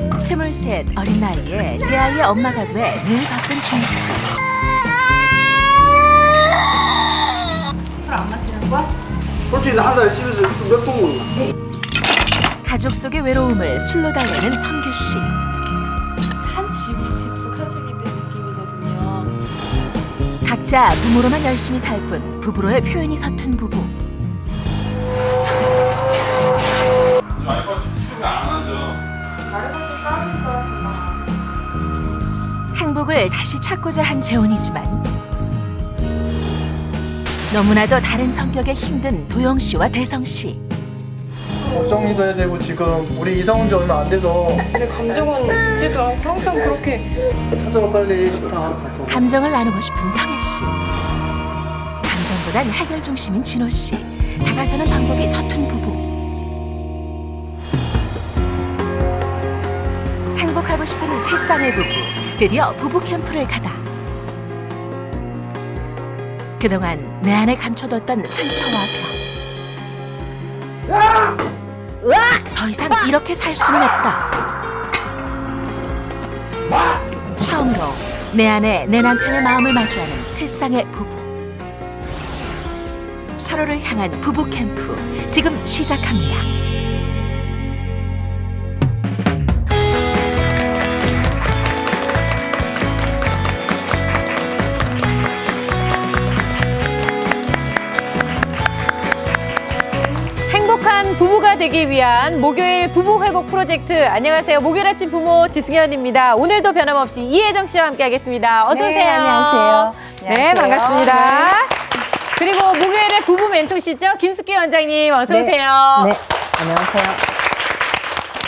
23 어린 나이에 세 아이의 엄마가 돼 늘 바쁜 준희 씨. 술 안 마시는 거야? 솔직히 한 달에 집에서 몇 번 먹나? 가족 속의 외로움을 술로 달래는 성규 씨. 한 지붕에 두 가족이 된 느낌이거든요. 각자 부모로만 열심히 살 뿐 부부로의 표현이 서툰 부부. 말같이 치료가 안 하죠. 말같이 싸우니까 금방. 행복을 다시 찾고자 한 재혼이지만 너무나도 다른 성격의 힘든 도영 씨와 대성 씨. 걱정도 해야 되고 지금 우리 이사 온 지 얼마 안 돼서 근데 감정은 듣지도 않고 항상 그렇게. 찾아가 빨리 가서. 감정을 나누고 싶은 성혜 씨. 감정보단 해결 중심인 진호 씨. 다가서는 방법이 서툰 부부. 행복하고 싶은 세 쌍의 부부. 드디어 부부 캠프를 가다. 그동안 내 안에 감춰뒀던 상처와 병. 더 이상 이렇게 살 수는 없다. 처음으로 내 안에 내 남편의 마음을 마주하는 세 쌍의 부부. 서로를 향한 부부 캠프 지금 시작합니다. 행복한 부부가 되기 위한 목요일 부부 회복 프로젝트. 안녕하세요. 목요일 아침 부모 지승현입니다. 오늘도 변함없이 이혜정 씨와 함께하겠습니다. 어서 오세요. 네, 안녕하세요. 네, 반갑습니다. 그리고 목요일의 부부 멘토시죠. 김숙기 원장님 어서 네. 오세요. 네, 안녕하세요.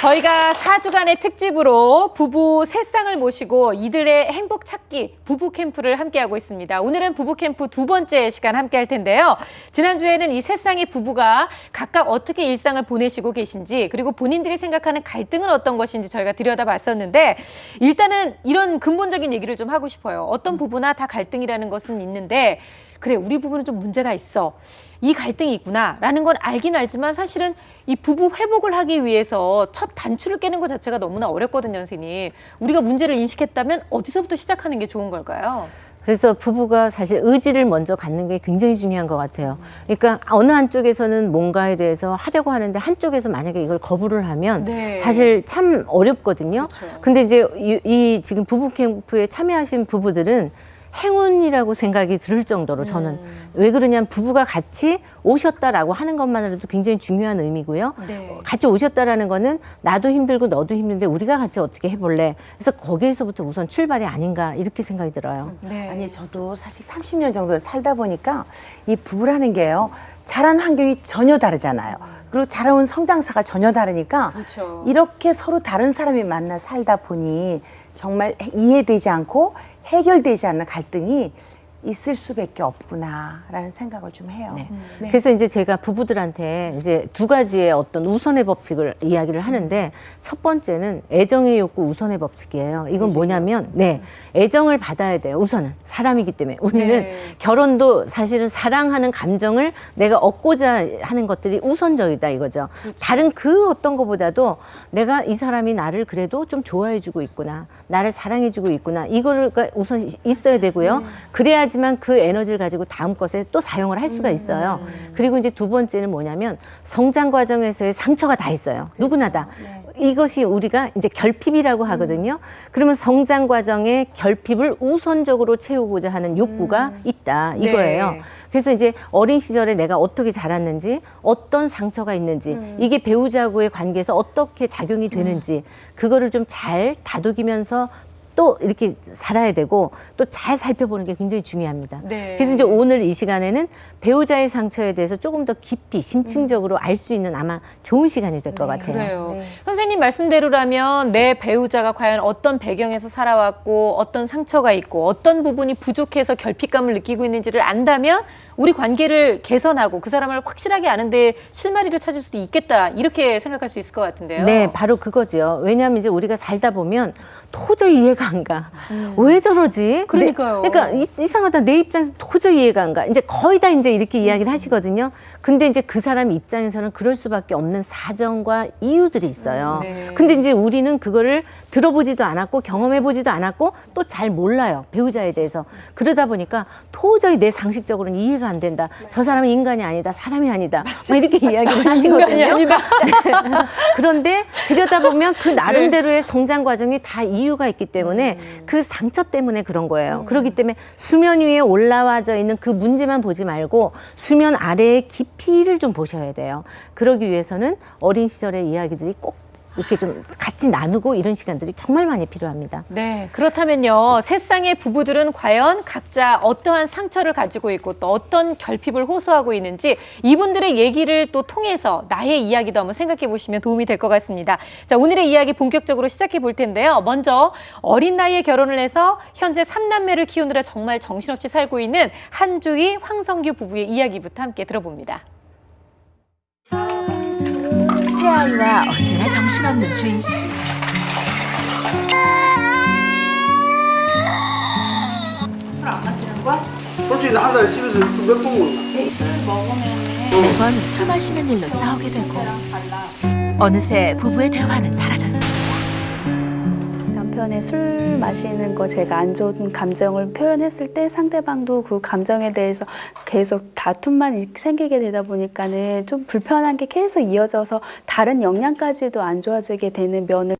저희가 4주간의 특집으로 부부 세 쌍을 모시고 이들의 행복 찾기 부부 캠프를 함께하고 있습니다. 오늘은 부부 캠프 두 번째 시간 함께할 텐데요. 지난주에는 이 세 쌍의 부부가 각각 어떻게 일상을 보내시고 계신지, 그리고 본인들이 생각하는 갈등은 어떤 것인지 저희가 들여다봤었는데, 일단은 이런 근본적인 얘기를 좀 하고 싶어요. 어떤 부부나 다 갈등이라는 것은 있는데, 그래, 우리 부부는 좀 문제가 있어, 이 갈등이 있구나 라는 건 알긴 알지만 사실은 이 부부 회복을 하기 위해서 첫 단추를 깨는 것 자체가 너무나 어렵거든요, 선생님. 우리가 문제를 인식했다면 어디서부터 시작하는 게 좋은 걸까요? 그래서 부부가 사실 의지를 먼저 갖는 게 굉장히 중요한 것 같아요. 그러니까 어느 한쪽에서는 뭔가에 대해서 하려고 하는데 한쪽에서 만약에 이걸 거부를 하면 네. 사실 참 어렵거든요. 그렇죠. 근데 이제 이 지금 부부 캠프에 참여하신 부부들은 행운이라고 생각이 들 정도로 저는 왜 그러냐면 부부가 같이 오셨다라고 하는 것만으로도 굉장히 중요한 의미고요. 네. 같이 오셨다라는 거는 나도 힘들고 너도 힘든데 우리가 같이 어떻게 해볼래? 그래서 거기에서부터 우선 출발이 아닌가 이렇게 생각이 들어요. 네. 아니 저도 사실 30년 정도 살다 보니까 이 부부라는 게요, 자란 환경이 전혀 다르잖아요. 그리고 자라온 성장사가 전혀 다르니까 그렇죠. 이렇게 서로 다른 사람이 만나 살다 보니 정말 이해되지 않고 해결되지 않는 갈등이 있을 수밖에 없구나라는 생각을 좀 해요. 네. 네. 그래서 이제 제가 부부들한테 이제 두 가지의 어떤 우선의 법칙을 이야기를 하는데, 첫 번째는 애정의 욕구 우선의 법칙이에요. 이건 뭐냐면, 네, 애정을 받아야 돼요. 우선은 사람이기 때문에 우리는 네. 결혼도 사실은 사랑하는 감정을 내가 얻고자 하는 것들이 우선적이다 이거죠. 그렇죠. 다른 그 어떤 것보다도 내가 이 사람이 나를 그래도 좀 좋아해주고 있구나, 나를 사랑해주고 있구나, 이거를 우선 있어야 되고요. 그래야지만 그 에너지를 가지고 다음 것에 또 사용을 할 수가 있어요. 그리고 이제 두 번째는 뭐냐면 성장 과정에서의 상처가 다 있어요. 누구나 다. 이것이 우리가 이제 결핍이라고 하거든요. 그러면 성장 과정의 결핍을 우선적으로 채우고자 하는 욕구가 있다 이거예요. 네. 그래서 이제 어린 시절에 내가 어떻게 자랐는지, 어떤 상처가 있는지, 이게 배우자하고의 관계에서 어떻게 작용이 되는지, 그거를 좀 잘 다독이면서 또 이렇게 살아야 되고 또 잘 살펴보는 게 굉장히 중요합니다. 네. 그래서 이제 오늘 이 시간에는 배우자의 상처에 대해서 조금 더 깊이 심층적으로 알 수 있는 아마 좋은 시간이 될 것 같아요. 그래요. 네. 선생님 말씀대로라면 내 배우자가 과연 어떤 배경에서 살아왔고 어떤 상처가 있고 어떤 부분이 부족해서 결핍감을 느끼고 있는지를 안다면 우리 관계를 개선하고 그 사람을 확실하게 아는데 실마리를 찾을 수도 있겠다 이렇게 생각할 수 있을 것 같은데요. 네, 바로 그거죠. 왜냐하면 이제 우리가 살다 보면 도저히 이해가 안 가. 왜 저러지? 그러니까요. 그러니까 이상하다. 내 입장에서 도저히 이해가 안 가. 이제 거의 다 이제 이렇게 이야기를 하시거든요. 근데 이제 그 사람 입장에서는 그럴 수밖에 없는 사정과 이유들이 있어요. 네. 근데 이제 우리는 그거를 들어보지도 않았고 경험해보지도 않았고 또 잘 몰라요. 배우자에 대해서. 그러다 보니까 도저히 내 상식적으로는 이해가 안 된다. 저 사람은 인간이 아니다. 사람이 아니다. 뭐 이렇게 이야기를 하시거든요. 인간이 아니다. 그런데 들여다보면 그 나름대로의 성장 과정이 다 이유가 있기 때문에 그 상처 때문에 그런 거예요. 그렇기 때문에 수면 위에 올라와져 있는 그 문제만 보지 말고 수면 아래의 깊이를 좀 보셔야 돼요. 그러기 위해서는 어린 시절의 이야기들이 꼭 이렇게 좀 같이 나누고 이런 시간들이 정말 많이 필요합니다. 네, 그렇다면요. 세상의 부부들은 과연 각자 어떠한 상처를 가지고 있고 또 어떤 결핍을 호소하고 있는지 이분들의 얘기를 또 통해서 나의 이야기도 한번 생각해 보시면 도움이 될 것 같습니다. 자, 오늘의 이야기 본격적으로 시작해 볼 텐데요. 먼저 어린 나이에 결혼을 해서 현재 3남매를 키우느라 정말 정신없이 살고 있는 한주희, 황성규 부부의 이야기부터 함께 들어봅니다. 새아이와 언제나 정신없는 주인 씨. 술 안 마시는 거야? 솔직히 나 한 달에 집에서 몇 번 먹나? 술 먹으면은 매번 술 마시는 일로 싸우게 되고 어느새 부부의 대화는 사라졌습니다. 남편의 술 마시는 거 제가 안 좋은 감정을 표현했을 때 상대방도 그 감정에 대해서 계속 다툼만 생기게 되다 보니까는 좀 불편한 게 계속 이어져서 다른 역량까지도 안 좋아지게 되는 면을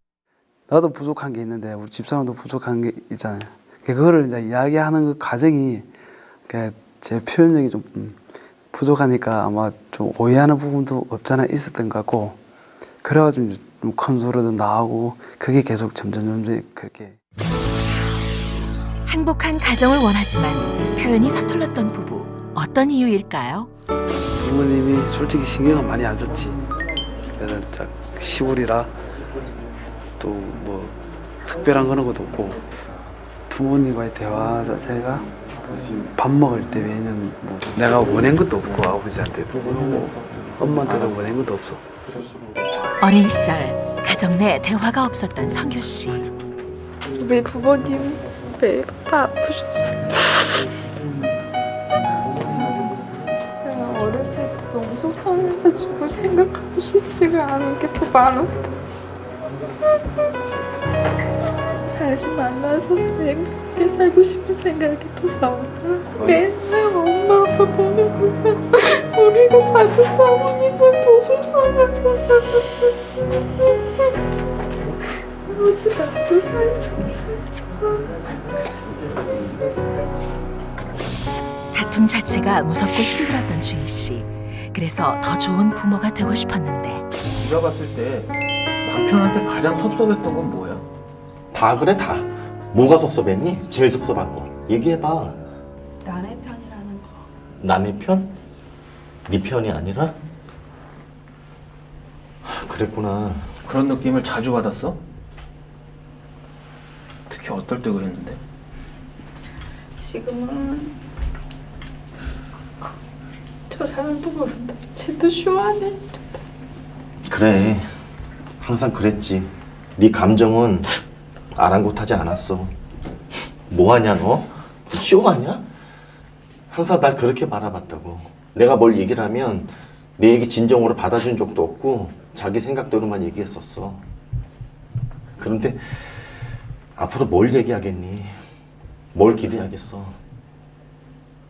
나도 부족한 게 있는데 우리 집사람도 부족한 게 있잖아요. 그거를 이제 이야기하는 그 과정이 제 표현력이 좀 부족하니까 아마 좀 오해하는 부분도 없잖아 있었던 것 같고 그래가지고 좀 큰 소리도 나오고 그게 계속 점점 그렇게 행복한 가정을 원하지만 표현이 서툴렀던 부부. 어떤 이유일까요? 부모님이 솔직히 신경을 많이 안 썼지. 그래서 딱 시골이라 또 뭐 특별한 그런 것도 없고 부모님과의 대화 자체가 밥 먹을 때 외에는 뭐 내가 원한 것도 없고 아버지한테도 엄마한테도 원한 것도 없어. 어린 시절 가정 내 대화가 없었던 성규 씨. 우리 부모님 매일 아프셨어요. 내가 어렸을 때 너무 속상해가지고 생각하고 싶지가 않은 게 더 많았다. 다시 만나서 행복하게 살고 싶은 생각이 더 많아. 맨날 엄마 아빠 보는 거면 우리가 자꾸 싸우니까 더 속상하잖아. 싸우지 말고 사이좋게 살자. 다툼 자체가 무섭고 힘들었던 주희 씨. 그래서 더 좋은 부모가 되고 싶었는데 네가 봤을 때 남편한테 가장 섭섭했던 건 뭐야? 다 그래 다. 뭐가 섭섭했니? 제일 섭섭한 거 얘기해봐. 남의 편이라는 거. 남의 편? 네 편이 아니라? 그랬구나. 그런 느낌을 자주 받았어? 특히 어떨 때 그랬는데? 지금은 저 사람도 모른다. 쟤도 쇼하네. 그래 항상 그랬지. 네 감정은 아랑곳하지 않았어. 뭐하냐 너? 쇼하냐? 항상 날 그렇게 바라봤다고. 내가 뭘 얘기를 하면 내 얘기 진정으로 받아준 적도 없고 자기 생각대로만 얘기했었어. 그런데 앞으로 뭘 얘기하겠니? 뭘 기대하겠어?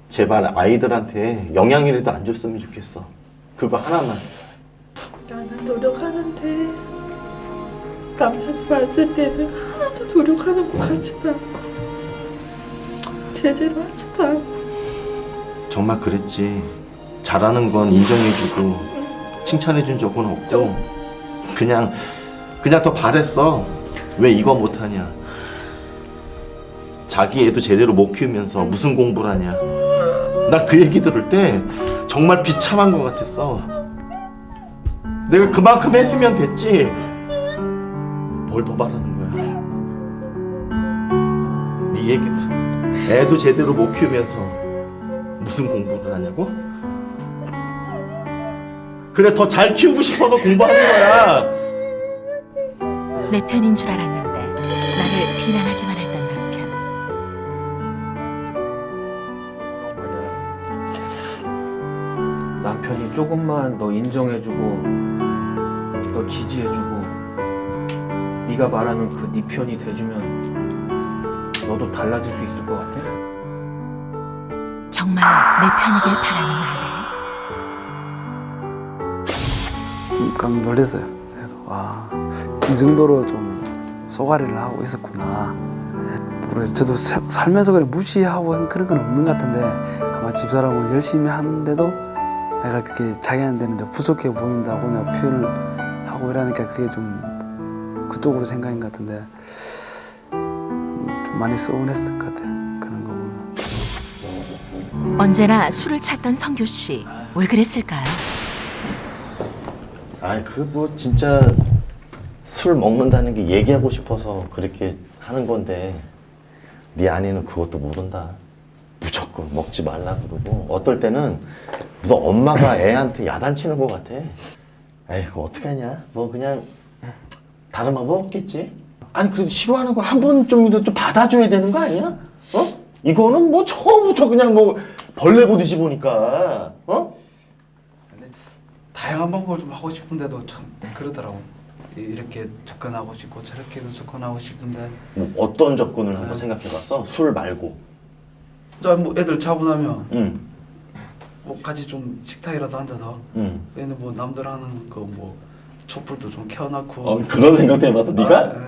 제발 아이들한테 영향이라도 안 줬으면 좋겠어. 그거 하나만. 나는 노력하는데 남편이 봤을 때는 하나도 노력하는 것 같지도 않고 제대로 하지도 않고. 정말 그랬지. 잘하는 건 인정해주고 칭찬해준 적은 없고 그냥 더 바랬어. 왜 이거 못하냐. 자기 애도 제대로 못 키우면서 무슨 공부를 하냐. 나 그 얘기 들을 때 정말 비참한 것 같았어. 내가 그만큼 했으면 됐지. 뭘 더 바라는 거야. 네 얘기도 애도 제대로 못 키우면서 무슨 공부를 하냐고? 그래, 더 잘 키우고 싶어서 공부하는 거야. 내 편인 줄 알았는데 나를 비난하기만 했던 남편. 남편이 조금만 너 인정해주고 너 지지해주고 네가 말하는 그 네 편이 돼주면 너도 달라질 수 있을 것 같아? 정말 내 편이길 바라는 아내. 깜 놀랐어요. 와, 이 정도로 좀 쏘가리를 하고 있었구나. 모르겠어요. 저도 살면서 그냥 무시하고 그런 건 없는 것 같은데 아마 집사람은 열심히 하는데도 내가 그게 자기한테는 좀 부족해 보인다고 내가 표현을 하고 이러니까 그게 좀 그쪽으로 생각인 것 같은데 좀 많이 서운했을 것 같아요. 그런 거 보면. 언제나 술을 찾던 성규 씨. 왜 그랬을까요? 아이, 그 뭐 진짜 술 먹는다는 게 얘기하고 싶어서 그렇게 하는 건데 네 아내는 그것도 모른다. 무조건 먹지 말라 그러고 어떨 때는 무슨 엄마가 애한테 야단치는 것 같아. 에이, 그거 어떡하냐? 뭐 그냥 다른 방법 없겠지? 아니, 그래도 싫어하는 거 한 번쯤이라도 좀 받아줘야 되는 거 아니야? 어? 이거는 뭐 처음부터 그냥 뭐 벌레 보듯이 보니까 어? 다양한 방법을 좀 하고 싶은데도 참 그러더라고. 이렇게 접근하고 싶고 저렇게도 접근하고 싶은데 뭐 어떤 접근을 한번 생각해봤어? 술 말고. 뭐 애들 자고 나면 응. 뭐 같이 좀 식탁이라도 앉아서 응. 얘는 뭐 남들 하는 거 뭐 촛불도 좀 켜놓고 그런 생각도 해봤어? 네가? 네.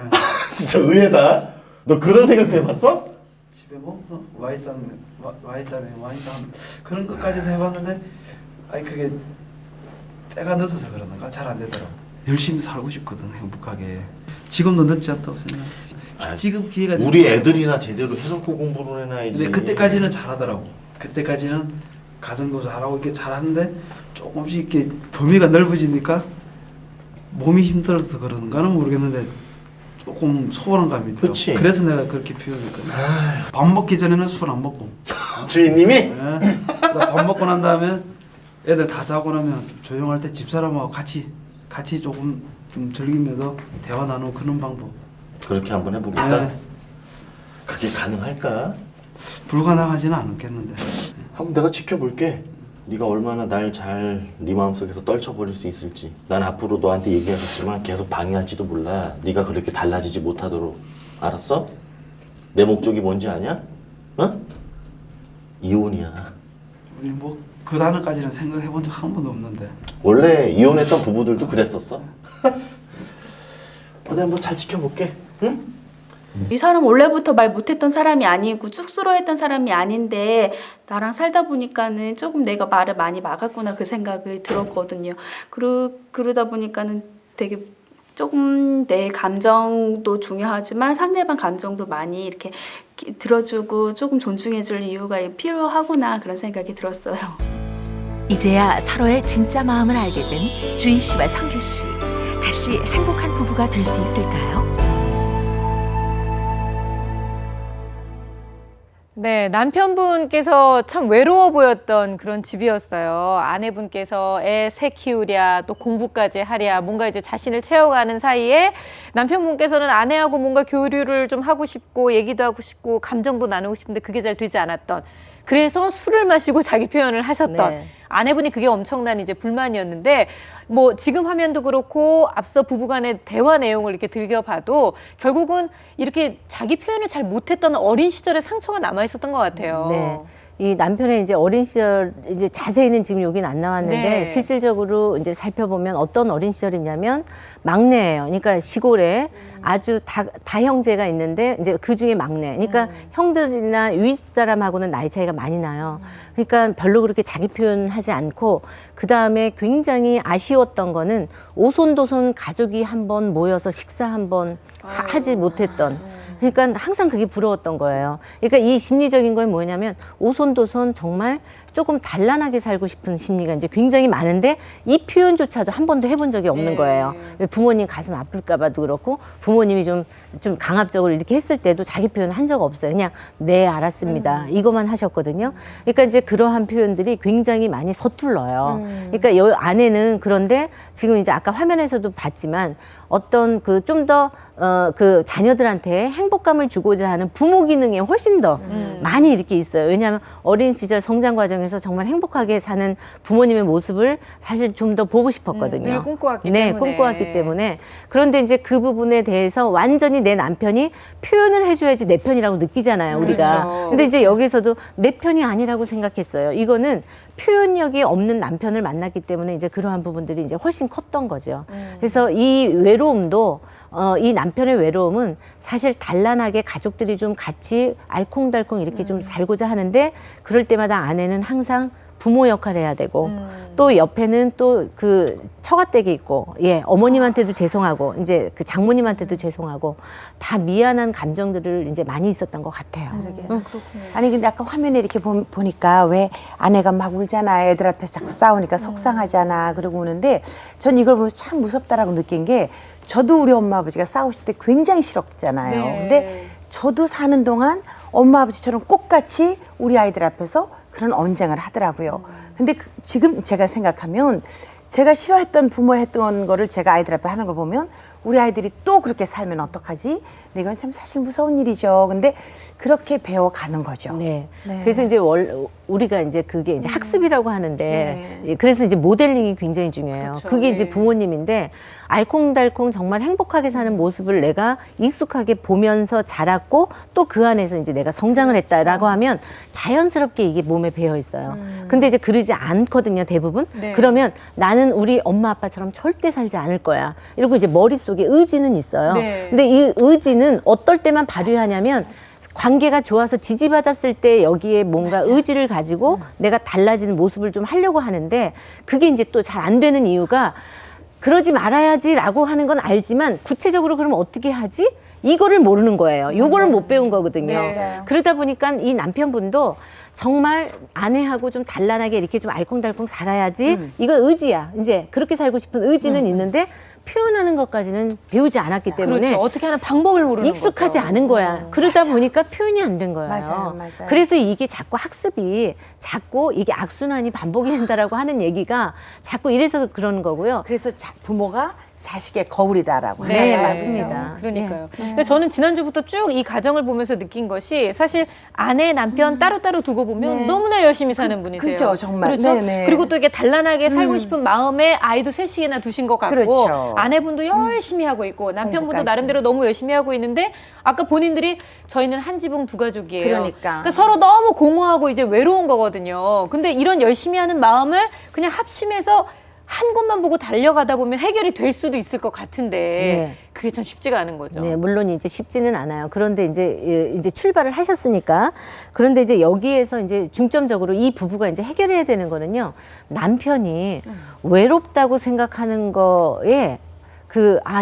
진짜 의외다. 너 그런 생각도 해봤어? 집에 뭐 와인잔에 와인잔 그런 것까지도 해봤는데 아니 그게 때가 늦어서 그러는가 잘 안 되더라고. 열심히 살고 싶거든, 행복하게. 지금도 늦지 않다고 생각해. 지금 기회가 우리 애들이나 제대로 해놓고 공부를 해놔야지. 근데 그때까지는 잘하더라고. 그때까지는 가정도 잘하고 이렇게 잘하는데 조금씩 이렇게 범위가 넓어지니까 몸이 힘들어서 그런가는 모르겠는데 조금 소홀한 감이 들어. 그치. 그래서 내가 그렇게 표현했거든. 밥 먹기 전에는 술 안 먹고. 주인님이? 네. 밥 먹고 난 다음에 애들 다 자고 나면 좀 조용할 때 집사람하고 같이 조금 좀 즐기면서 대화 나누고 그런 방법. 그렇게 한번 해보겠다. 네. 그게 가능할까? 불가능하지는 않겠는데. 한번 내가 지켜볼게. 네가 얼마나 날 잘 네 마음속에서 떨쳐버릴 수 있을지. 난 앞으로 너한테 얘기하겠지만 계속 방해할지도 몰라. 네가 그렇게 달라지지 못하도록. 알았어? 내 목적이 뭔지 아냐? 어? 이혼이야. 우리 뭐 그 단어까지는 생각해본 적 한 번도 없는데. 원래 이혼했던 부부들도 그랬었어. 내가 한번 잘 지켜볼게. 응? 이 사람 원래부터 말 못했던 사람이 아니고 쑥스러워했던 사람이 아닌데 나랑 살다 보니까는 조금 내가 말을 많이 막았구나 그 생각이 들었거든요. 그러다 보니까는 되게 조금 내 감정도 중요하지만 상대방 감정도 많이 이렇게 들어주고 조금 존중해줄 이유가 필요하구나 그런 생각이 들었어요. 이제야 서로의 진짜 마음을 알게 된 주인 씨와 성규 씨. 다시 행복한 부부가 될 수 있을까요? 네, 남편분께서 참 외로워 보였던 그런 집이었어요. 아내분께서 애 새 키우랴, 또 공부까지 하랴, 뭔가 이제 자신을 채워가는 사이에 남편분께서는 아내하고 뭔가 교류를 좀 하고 싶고, 얘기도 하고 싶고, 감정도 나누고 싶은데 그게 잘 되지 않았던. 그래서 술을 마시고 자기 표현을 하셨던. 네. 아내분이 그게 엄청난 이제 불만이었는데, 뭐 지금 화면도 그렇고 앞서 부부간의 대화 내용을 이렇게 들여봐도 결국은 이렇게 자기 표현을 잘 못했던 어린 시절의 상처가 남아 있었던 것 같아요. 네. 이 남편의 이제 어린 시절 이제 자세히는 지금 여긴 안 나왔는데 네. 실질적으로 이제 살펴보면 어떤 어린 시절이냐면 막내예요. 그러니까 시골에 아주 다 형제가 있는데 이제 그 중에 막내. 그러니까 형들이나 윗사람하고는 나이 차이가 많이 나요. 그러니까 별로 그렇게 자기 표현하지 않고 그 다음에 굉장히 아쉬웠던 거는 오손도손 가족이 한번 모여서 식사 한번 하지 못했던. 그러니까 항상 그게 부러웠던 거예요. 그러니까 이 심리적인 건 뭐냐면 오손도손 정말 조금 단란하게 살고 싶은 심리가 이제 굉장히 많은데 이 표현조차도 한 번도 해본 적이 없는 거예요. 왜 부모님 가슴 아플까 봐도 그렇고 부모님이 좀 강압적으로 이렇게 했을 때도 자기 표현 한 적 없어요. 그냥 네 알았습니다. 이것만 하셨거든요. 그러니까 이제 그러한 표현들이 굉장히 많이 서툴러요. 그러니까 여 아내는 그런데 지금 이제 아까 화면에서도 봤지만 어떤 그 좀 더 그 자녀들한테 행복감을 주고자 하는 부모 기능에 훨씬 더 많이 이렇게 있어요. 왜냐하면 어린 시절 성장 과정에서 정말 행복하게 사는 부모님의 모습을 사실 좀 더 보고 싶었거든요. 늘 꿈꿔왔기 네, 때문에. 꿈꿔왔기 때문에. 그런데 이제 그 부분에 대해서 완전히 내 남편이 표현을 해줘야지 내 편이라고 느끼잖아요, 우리가. 그렇죠. 근데 이제 여기서도 내 편이 아니라고 생각했어요. 이거는 표현력이 없는 남편을 만났기 때문에 이제 그러한 부분들이 이제 훨씬 컸던 거죠. 그래서 이 외로움도 이 남편의 외로움은 사실 단란하게 가족들이 좀 같이 알콩달콩 이렇게 좀 살고자 하는데 그럴 때마다 아내는 항상 부모 역할을 해야 되고 또 옆에는 또 그 처가댁이 있고 어머님한테도 죄송하고 이제 그 장모님한테도 죄송하고 다 미안한 감정들을 이제 많이 있었던 것 같아요. 아니 근데 아까 화면에 이렇게 보니까 왜 아내가 막 울잖아. 애들 앞에서 자꾸 싸우니까 속상하잖아. 그러고 우는데 전 이걸 보면서 참 무섭다라고 느낀 게 저도 우리 엄마 아버지가 싸우실 때 굉장히 싫었잖아요. 네. 근데 저도 사는 동안 엄마 아버지처럼 똑같이 우리 아이들 앞에서 그런 언쟁을 하더라고요. 근데 지금 제가 생각하면 제가 싫어했던 부모 했던 거를 제가 아이들 앞에 하는 걸 보면 우리 아이들이 또 그렇게 살면 어떡하지? 근데 이건 참 사실 무서운 일이죠. 근데 그렇게 배워가는 거죠. 네. 네. 그래서 이제 우리가 이제 그게 이제 학습이라고 하는데 네. 그래서 이제 모델링이 굉장히 중요해요. 그렇죠. 그게 이제 네. 부모님인데 알콩달콩 정말 행복하게 사는 모습을 내가 익숙하게 보면서 자랐고 또 그 안에서 이제 내가 성장을 했다라고 하면 자연스럽게 이게 몸에 배어 있어요. 근데 이제 그러지 않거든요, 대부분. 네. 그러면 나는 우리 엄마 아빠처럼 절대 살지 않을 거야. 이러고 이제 머릿속에 의지는 있어요. 네. 근데 이 의지는 어떨 때만 발휘하냐면 관계가 좋아서 지지받았을 때 여기에 뭔가 의지를 가지고 내가 달라지는 모습을 좀 하려고 하는데 그게 이제 또 잘 안 되는 이유가 그러지 말아야지라고 하는 건 알지만 구체적으로 그러면 어떻게 하지? 이거를 모르는 거예요. 요거를 못 배운 거거든요. 네. 그러다 보니까 이 남편분도 정말 아내하고 좀 단란하게 이렇게 좀 알콩달콩 살아야지 이거 의지야. 이제 그렇게 살고 싶은 의지는 있는데 표현하는 것까지는 배우지 않았기 때문에 그렇죠. 어떻게 하는 방법을 모르는 익숙하지 거죠. 않은 거야. 그러다 보니까 표현이 안 된 거예요. 맞아요. 그래서 이게 자꾸 학습이 자꾸 이게 악순환이 반복이 된다라고 하는 얘기가 자꾸 이래서 그러는 거고요. 그래서 부모가 자식의 거울이다라고 네, 하는 거죠. 맞습니다. 그러니까요. 근데 저는 지난주부터 쭉 이 가정을 보면서 느낀 것이 사실 아내, 남편 따로따로 두고 보면 네. 너무나 열심히 사는 분이세요. 그렇죠, 정말. 그렇죠. 네네. 그리고 또 이게 단란하게 살고 싶은 마음에 아이도 셋이나 두신 것 같고 그렇죠. 아내분도 열심히 하고 있고 남편분도 공부까지. 나름대로 너무 열심히 하고 있는데 아까 본인들이 저희는 한 지붕 두 가족이에요. 그러니까. 서로 너무 공허하고 이제 외로운 거거든요. 근데 이런 열심히 하는 마음을 그냥 합심해서 한 곳만 보고 달려가다 보면 해결이 될 수도 있을 것 같은데 네. 그게 참 쉽지가 않은 거죠. 네, 물론 이제 쉽지는 않아요. 그런데 이제 출발을 하셨으니까. 그런데 이제 여기에서 이제 중점적으로 이 부부가 이제 해결해야 되는 거는요. 남편이 외롭다고 생각하는 거에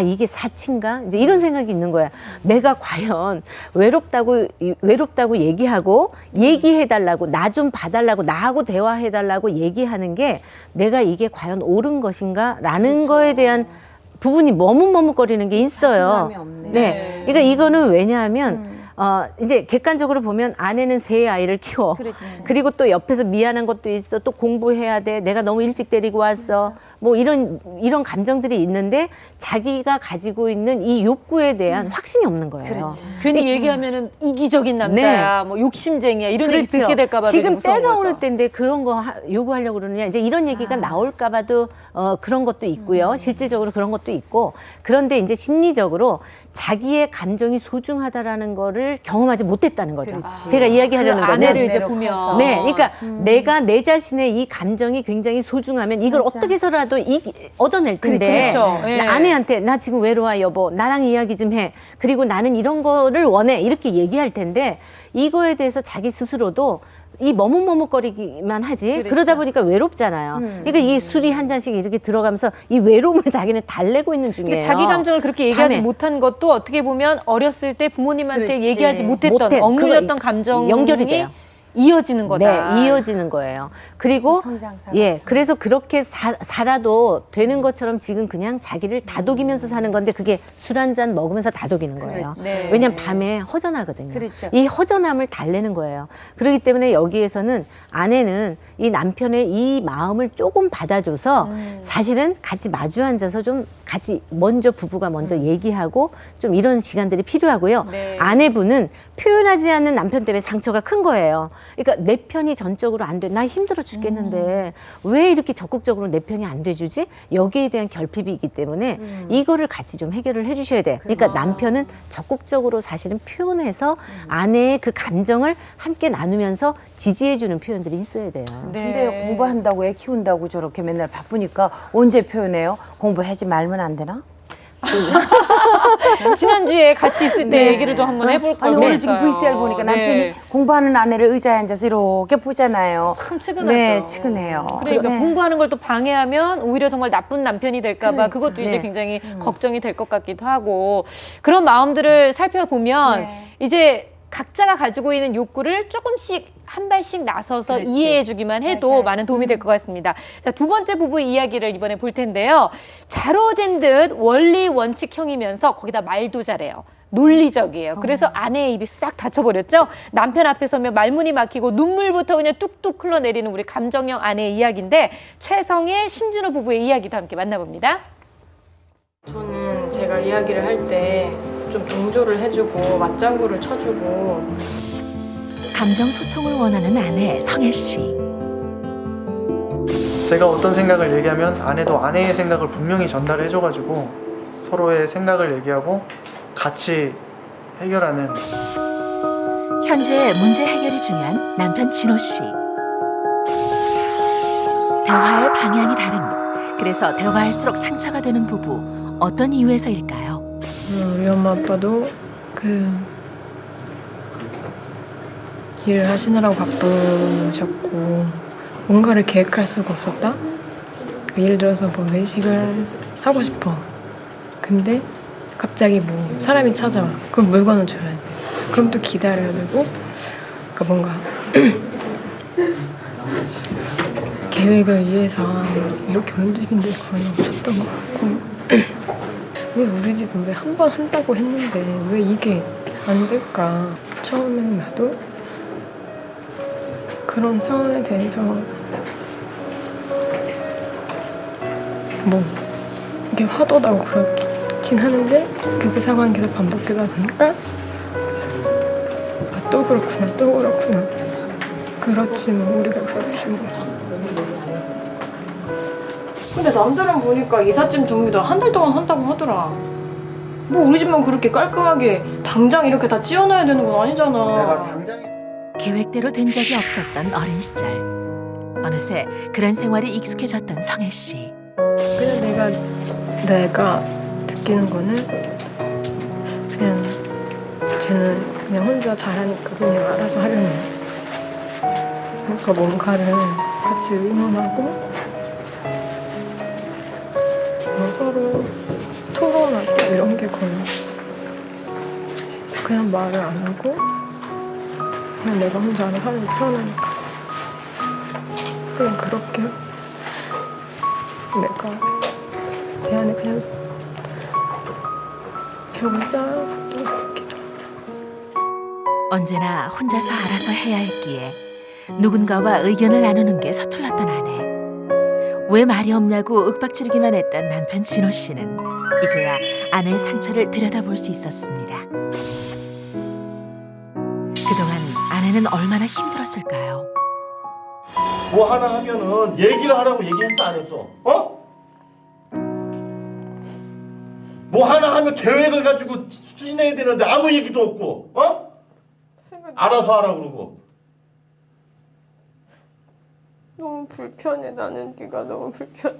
이게 사치인가? 이제 이런 생각이 있는 거야. 내가 과연 외롭다고 얘기하고, 얘기해달라고, 나 좀 봐달라고, 나하고 대화해달라고 얘기하는 게 내가 이게 과연 옳은 것인가? 라는 거에 대한 부분이 머뭇머뭇거리는 게 있어요. 자신감이 없네. 네. 그러니까 이거는 왜냐하면, 이제 객관적으로 보면 아내는 세 아이를 키워. 그리고 또 옆에서 미안한 것도 있어. 또 공부해야 돼. 내가 너무 일찍 데리고 왔어. 뭐 이런 감정들이 있는데 자기가 가지고 있는 이 욕구에 대한 확신이 없는 거예요. 괜히 얘기하면은 이기적인 남자야, 뭐 욕심쟁이야 이런 얘기 듣게 될까 봐 지금 무서운 때가 거죠. 오를 때인데 그런 거 요구하려고 그러느냐. 이제 이런 얘기가 나올까 봐도 그런 것도 있고요. 실질적으로 그런 것도 있고. 그런데 이제 심리적으로 자기의 감정이 소중하다라는 거를 경험하지 못했다는 거죠. 제가 이야기하려는 그 거는 아내를 이제 보면 네, 그러니까 내가 내 자신의 이 감정이 굉장히 소중하면 이걸 어떻게 해서라도 얻어낼 텐데 그렇죠. 예. 아내한테 나 지금 외로워 여보 나랑 이야기 좀 해. 그리고 나는 이런 거를 원해 이렇게 얘기할 텐데 이거에 대해서 자기 스스로도 이 머뭇머뭇거리기만 하지 그러다 보니까 외롭잖아요. 그러니까 이 술이 한 잔씩 이렇게 들어가면서 이 외로움을 자기는 달래고 있는 중이에요. 그러니까 자기 감정을 그렇게 얘기하지 밤에. 못한 것도 어떻게 보면 어렸을 때 부모님한테 그렇지. 얘기하지 못했던 못해. 억눌렸던 그거 감정이 연결이 돼요. 이어지는 거다. 네, 이어지는 거예요. 그리고 성장사가 예, 그래서 그렇게 살아도 되는 것처럼 지금 그냥 자기를 다독이면서 사는 건데 그게 술 한 잔 먹으면서 다독이는 거예요. 네. 왜냐면 밤에 허전하거든요. 그렇죠. 이 허전함을 달래는 거예요. 그렇기 때문에 여기에서는 아내는 이 남편의 이 마음을 조금 받아줘서 사실은 같이 마주 앉아서 좀 같이 먼저 부부가 먼저 얘기하고 좀 이런 시간들이 필요하고요. 네. 아내분은 표현하지 않는 남편 때문에 상처가 큰 거예요. 그러니까 내 편이 전적으로 안 돼. 나 힘들어 죽겠는데 왜 이렇게 적극적으로 내 편이 안 돼주지? 여기에 대한 결핍이기 때문에 이거를 같이 좀 해결을 해주셔야 돼요. 그러니까 남편은 적극적으로 사실은 표현해서 아내의 그 감정을 함께 나누면서 지지해주는 표현들이 있어야 돼요. 네. 근데 공부한다고 애 키운다고 저렇게 맨날 바쁘니까 언제 표현해요? 공부하지 말면 안 되나? 지난주에 같이 있을 때 네. 얘기를 좀 한번 해볼 걸 아니 오늘 그랬어요. 지금 VCR 보니까 남편이 네. 공부하는 아내를 의자에 앉아서 이렇게 보잖아요. 참 측은하죠. 네, 측은해요. 그러니까 네. 공부하는 걸 또 방해하면 오히려 정말 나쁜 남편이 될까봐 그것도 이제 네. 굉장히 걱정이 될 것 같기도 하고 그런 마음들을 살펴보면 네. 이제 각자가 가지고 있는 욕구를 조금씩 한 발씩 나서서 그렇지. 이해해주기만 해도 맞아요. 많은 도움이 될 것 같습니다. 자, 두 번째 부부 이야기를 이번에 볼 텐데요. 자로잰 듯 원리 원칙형이면서 거기다 말도 잘해요. 논리적이에요. 그래서 아내의 입이 싹 닫혀버렸죠. 남편 앞에 서면 말문이 막히고 눈물부터 그냥 뚝뚝 흘러내리는 우리 감정형 아내의 이야기인데 최성애, 심준호 부부의 이야기도 함께 만나봅니다. 저는 제가 이야기를 할 때 좀 동조를 해주고 맞장구를 쳐주고 감정 소통을 원하는 아내 성애 씨. 제가 어떤 생각을 얘기하면 아내도 아내의 생각을 분명히 전달해줘가지고 서로의 생각을 얘기하고 같이 해결하는. 현재 문제 해결이 중요한 남편 진호 씨. 대화의 방향이 다른. 그래서 대화할수록 상처가 되는 부부. 어떤 이유에서일까요? 우리 엄마 아빠도 일을 하시느라고 바쁘셨고 뭔가를 계획할 수가 없었다. 예를 들어서 뭐 외식을 하고 싶어. 근데 갑자기 뭐 사람이 찾아와. 그럼 물건을 줘야 돼. 그럼 또 기다려야 되고. 그러니까 뭔가 계획을 위해서 이렇게 움직인 적이 거의 없었던 것 같고 왜 우리 집은 왜 한 번 한다고 했는데 왜 이게 안 될까. 처음에는 나도 그런 상황에 대해서 뭐 이게 화도나고 그렇긴 하는데 그 상황이 계속 반복되다 보니까 아, 또 그렇구나 또 그렇구나 그렇지 뭐 우리가 그렇지 뭐. 근데 남들은 보니까 이삿짐 정리도 한 달 동안 한다고 하더라. 뭐 우리 집만 그렇게 깔끔하게 당장 이렇게 다 찌워놔야 되는 건 아니잖아. 계획대로 된 적이 없었던 어린 시절. 어느새 그런 생활이 익숙해졌던 성애 씨. 그냥 내가 느끼는 거는 그냥 쟤는 그냥 혼자 잘하니까 그냥 알아서 하려는. 그러니까 뭔가를 같이 의논하고 뭐 서로 토론하고 이런 게 거의 없어. 그냥 말을 안 하고 그냥 내가 혼자 알아서 하는 게 편하니까 그냥 그렇게 내가 대안에 그냥 벽을 쌓아갔던 것 같기도 하고. 언제나 혼자서 알아서 해야 했기에 누군가와 의견을 나누는 게 서툴렀던 아내. 왜 말이 없냐고 윽박지르기만 했던 남편 진호 씨는 이제야 아내의 상처를 들여다볼 수 있었습니다. 그동안 아내는 얼마나 힘들었을까요? 뭐 하나 하면은 얘기를 하라고 얘기했어 안 했어? 어? 뭐 하나 하면 계획을 가지고 추진해야 되는데 아무 얘기도 없고 어? 알아서 하라고 그러고. 너무 불편해. 나는 네가 너무 불편해.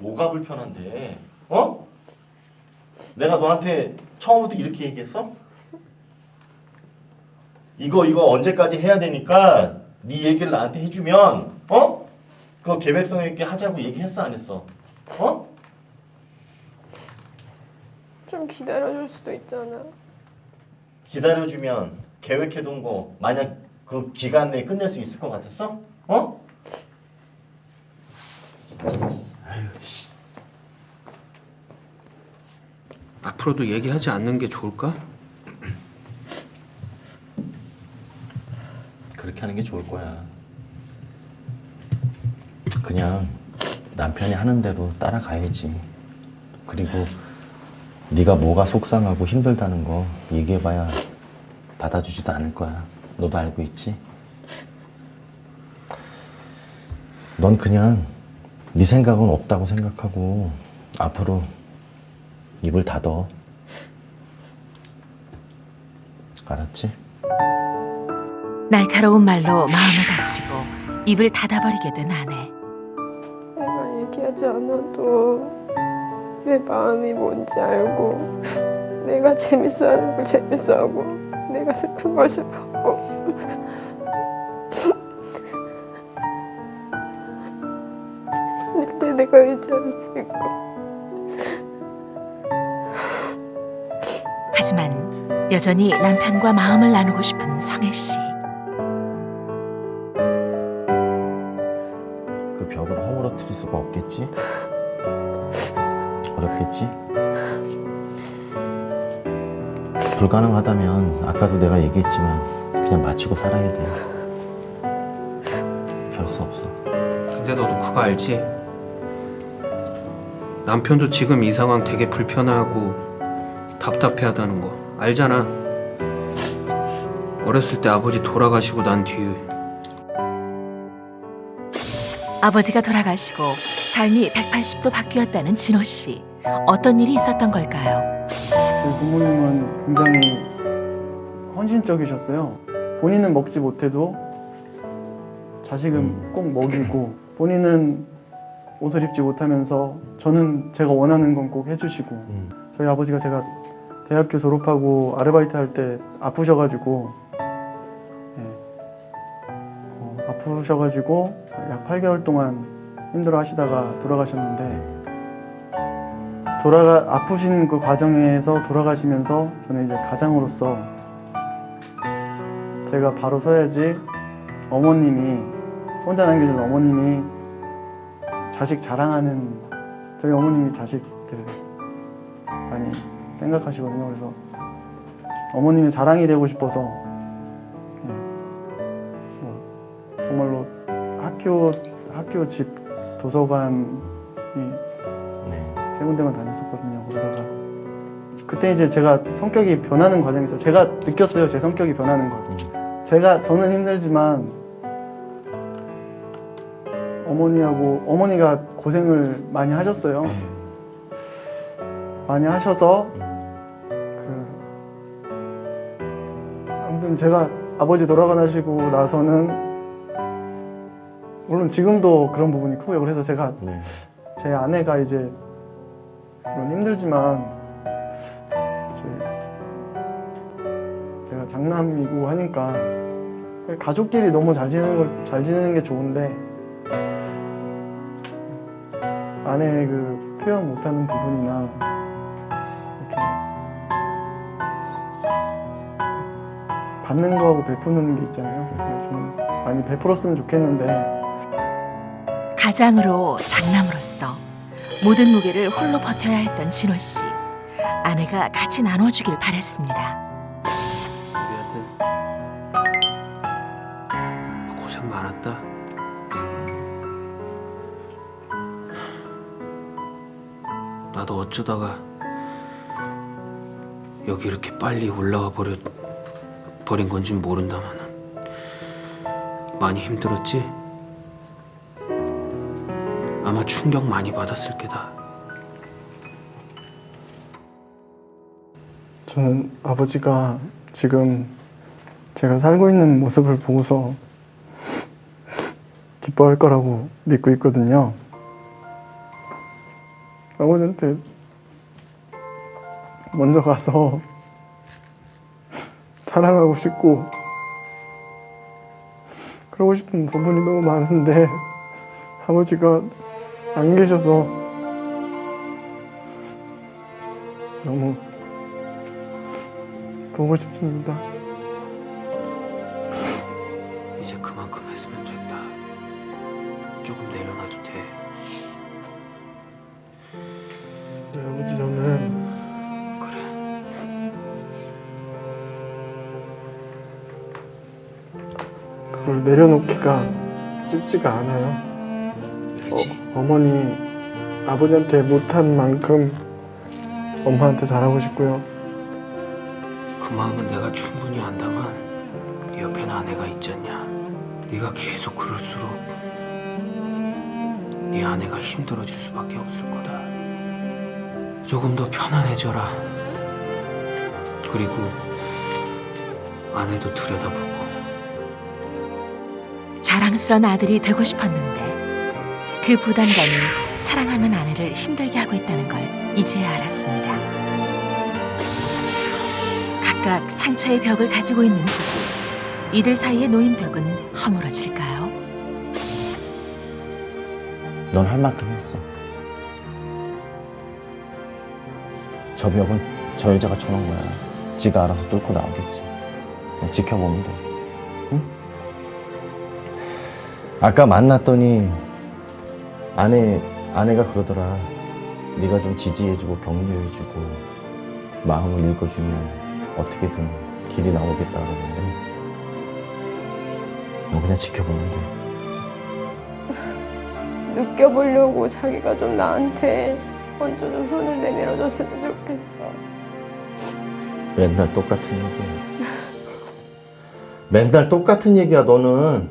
뭐가 불편한데? 어? 내가 너한테 처음부터 이렇게 얘기했어? 이거 언제까지 해야 되니까 네 얘기를 나한테 해주면 어? 그거 계획성 있게 하자고 얘기했어 안 했어? 어? 좀 기다려줄 수도 있잖아. 기다려주면 계획해둔 거 만약 그 기간 내에 끝낼 수 있을 것 같았어? 어? 아유, 씨. 앞으로도 얘기하지 않는 게 좋을까? 그렇게 하는 게 좋을 거야. 그냥 남편이 하는 대로 따라가야지. 그리고 네가 뭐가 속상하고 힘들다는 거 얘기해봐야 받아주지도 않을 거야. 너도 알고 있지? 넌 그냥 네 생각은 없다고 생각하고 앞으로 입을 닫어. 알았지? 날카로운 말로 마음을 다치고 입을 닫아버리게 된 아내. 내가 얘기하지 않아도 내 마음이 뭔지 알고 내가 재밌어하는 걸 재밌어하고 내가 슬픈 걸 슬퍼하고 그때 내가 의지할 수 있고. 하지만 여전히 남편과 마음을 나누고 싶은 성혜 씨. 그 벽을 허물어뜨릴 수가 없겠지? 어렵겠지? 불가능하다면 아까도 내가 얘기했지만 그냥 마치고 살아야 돼. 별 수 없어. 근데 너도 그거 알지? 남편도 지금 이 상황 되게 불편해하고 답답해하다는 거 알잖아. 어렸을 때 아버지 돌아가시고 난 뒤에 아버지가 돌아가시고 삶이 180도 바뀌었다는 진호 씨. 어떤 일이 있었던 걸까요? 저희 부모님은 굉장히 헌신적이셨어요. 본인은 먹지 못해도 자식은 꼭 먹이고, 본인은 옷을 입지 못하면서 저는 제가 원하는 건 꼭 해주시고, 저희 아버지가 제가 대학교 졸업하고 아르바이트 할 때 아프셔가지고 약 8개월 동안 힘들어 하시다가 돌아가셨는데, 아프신 그 과정에서 돌아가시면서 저는 이제 가장으로서 제가 바로 서야지 어머님이, 혼자 남겨진 어머님이 자식 자랑하는, 저희 어머님이 자식들 많이 생각하시거든요. 그래서 어머님의 자랑이 되고 싶어서 정말로 학교 집 도서관이 세 군데만 다녔었거든요. 그러다가 그때 이제 제가 성격이 변하는 과정에서 제가 느꼈어요. 제 성격이 변하는 걸. 저는 힘들지만 어머니가 고생을 많이 하셨어요. 많이 하셔서 아무튼 제가 아버지 돌아가시고 나서는 물론 지금도 그런 부분이 크고요. 그래서 제가 제 아내가 이제 물론 힘들지만 제가 장남이고 하니까 가족끼리 너무 잘 지내는 게 좋은데 아내의 그 표현 못하는 부분이나 이렇게 받는 거하고 베푸는 게 있잖아요. 좀 많이 베풀었으면 좋겠는데. 가장으로 장남으로서 모든 무게를 홀로 버텨야 했던 진호 씨. 아내가 같이 나눠주길 바랬습니다. 우리한테 고생 많았다. 나도 어쩌다가 여기 이렇게 빨리 올라와 버린 건진 모른다마는 많이 힘들었지? 아마 충격 많이 받았을 게다. 저는 아버지가 지금 제가 살고 있는 모습을 보고서 기뻐할 거라고 믿고 있거든요. 아버지한테 먼저 가서 자랑하고 싶고 그러고 싶은 부분이 너무 많은데 아버지가 안 계셔서 너무 보고 싶습니다. 그걸 내려놓기가 쉽지가 않아요. 알지? 어머니 아버지한테 못한 만큼 엄마한테 잘하고 싶고요. 그 마음은 내가 충분히 안다만 옆에는 아내가 있잖냐. 네가 계속 그럴수록 네 아내가 힘들어질 수밖에 없을 거다. 조금 더 편안해져라. 그리고 아내도 들여다보고. 자랑스러운 아들이 되고 싶었는데 그 부담감이 사랑하는 아내를 힘들게 하고 있다는 걸 이제야 알았습니다. 각각 상처의 벽을 가지고 있는 부부. 이들 사이에 놓인 벽은 허물어질까요? 넌 할 만큼 했어. 저 벽은 저 여자가 쳐놓은 거야. 지가 알아서 뚫고 나오겠지. 그냥 지켜보면 돼. 응? 아까 만났더니 아내가 그러더라. 네가 좀 지지해주고 격려해주고 마음을 읽어주면 어떻게든 길이 나오겠다 그러는데 너 그냥 지켜보면 돼. 느껴보려고 자기가 좀 나한테 먼저 좀 손을 내밀어줬으면 좋겠어. 맨날 똑같은 얘기야. 맨날 똑같은 얘기야 너는.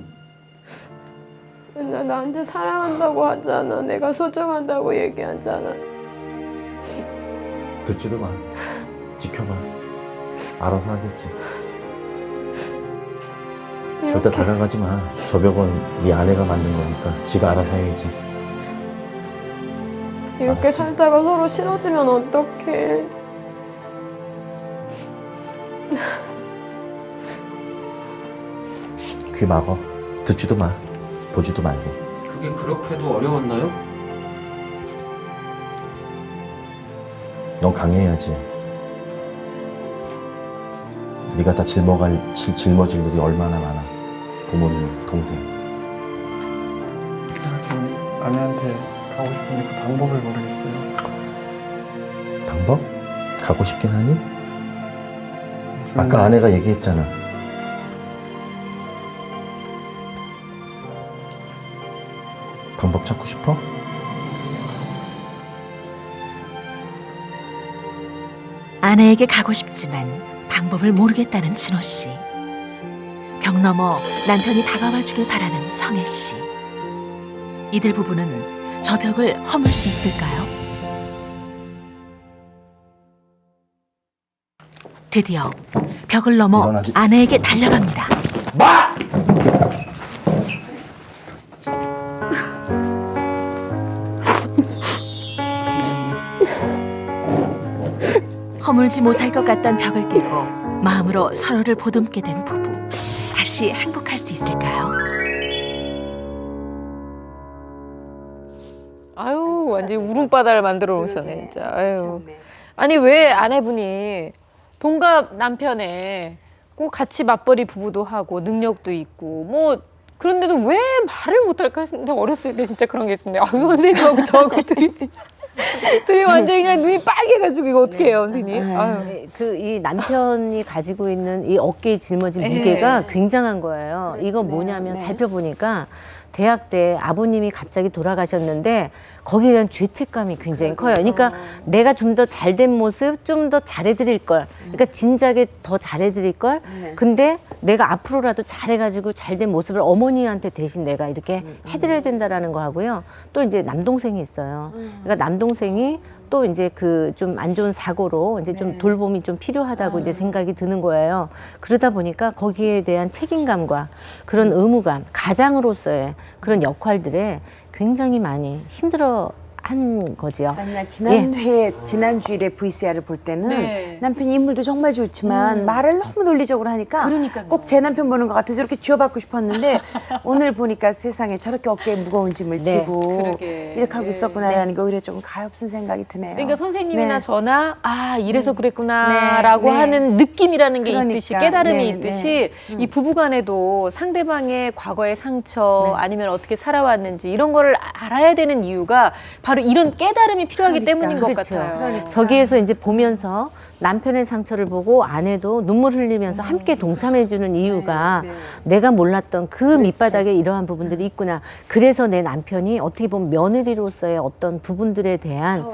맨날 나한테 사랑한다고 하잖아. 내가 소중하다고 얘기하잖아. 듣지도 마. 지켜봐. 알아서 하겠지. 절대 다가가지 마. 저 벽은 네 아내가 만든 거니까 지가 알아서 해야지. 이렇게 살다가 서로 싫어지면 어떡해. 귀 막어. 듣지도 마. 보지도 말고. 그게 그렇게도 어려웠나요? 넌 강해야지. 네가 다 짊어질 일이 얼마나 많아. 부모님, 동생. 제가 지금 아내한테 가고 싶은데 그 방법을 모르겠어요. 방법? 가고 싶긴 하니? 아까 아내가 얘기했잖아. 방법 찾고 싶어? 아내에게 가고 싶지만 방법을 모르겠다는 진호 씨. 벽 너머 남편이 다가와 주길 바라는 성혜 씨. 이들 부부는 저 벽을 허물 수 있을까요? 드디어 벽을 넘어 일어나지. 아내에게 달려갑니다. 허물지 못할 것 같던 벽을 깨고 마음으로 서로를 보듬게 된 부부. 다시 행복할 수 있을까요? 아유, 완전 울음바다를 만들어 놓으셨네, 진짜. 아유. 아니, 왜 아내분이 동갑 남편에 꼭 같이 맞벌이 부부도 하고 능력도 있고 뭐 그런데도 왜 말을 못할까 싶은데 어렸을 때 진짜 그런 게 있었는데 선생님하고 저하고 둘이 완전히 그냥 눈이 빨개가지고 이거 어떻게 해요, 선생님? 아유. 그 이 남편이 가지고 있는 이 어깨에 짊어진 무게가 굉장한 거예요. 이거 뭐냐면 살펴보니까 대학 때 아버님이 갑자기 돌아가셨는데 거기에 대한 죄책감이 굉장히 커요. 그러니까 내가 좀 더 잘된 모습, 좀 더 잘해드릴 걸. 그러니까 진작에 더 잘해드릴 걸. 근데 내가 앞으로라도 잘해가지고 잘된 모습을 어머니한테 대신 내가 이렇게 해드려야 된다라는 거 하고요. 또 이제 남동생이 있어요. 그러니까 남동생이 또 이제 그 좀 안 좋은 사고로 이제 좀 돌봄이 좀 필요하다고 이제 생각이 드는 거예요. 그러다 보니까 거기에 대한 책임감과 그런 의무감, 가장으로서의 그런 역할들에 굉장히 많이 힘들어 한 거지요. 아니, 나 지난 주일에 VCR을 볼 때는 남편이 인물도 정말 좋지만 말을 너무 논리적으로 하니까 꼭 제 남편 보는 것 같아서 이렇게 쥐어받고 싶었는데 오늘 보니까 세상에 저렇게 어깨에 무거운 짐을 지고 이렇게 하고 있었구나라는 게 오히려 조금 가엾은 생각이 드네요. 그러니까 선생님이나 저나 아 이래서 그랬구나라고 하는 느낌이라는 게 있듯이 깨달음이 있듯이 이 부부간에도 상대방의 과거의 상처 아니면 어떻게 살아왔는지 이런 거를 알아야 되는 이유가 바로 바로 이런 깨달음이 필요하기 그러니까. 때문인 것 그렇죠. 같아요. 저기에서 이제 보면서 남편의 상처를 보고 아내도 눈물 흘리면서 함께 동참해주는 이유가 내가 몰랐던 그 밑바닥에 이러한 부분들이 있구나. 그래서 내 남편이 어떻게 보면 며느리로서의 어떤 부분들에 대한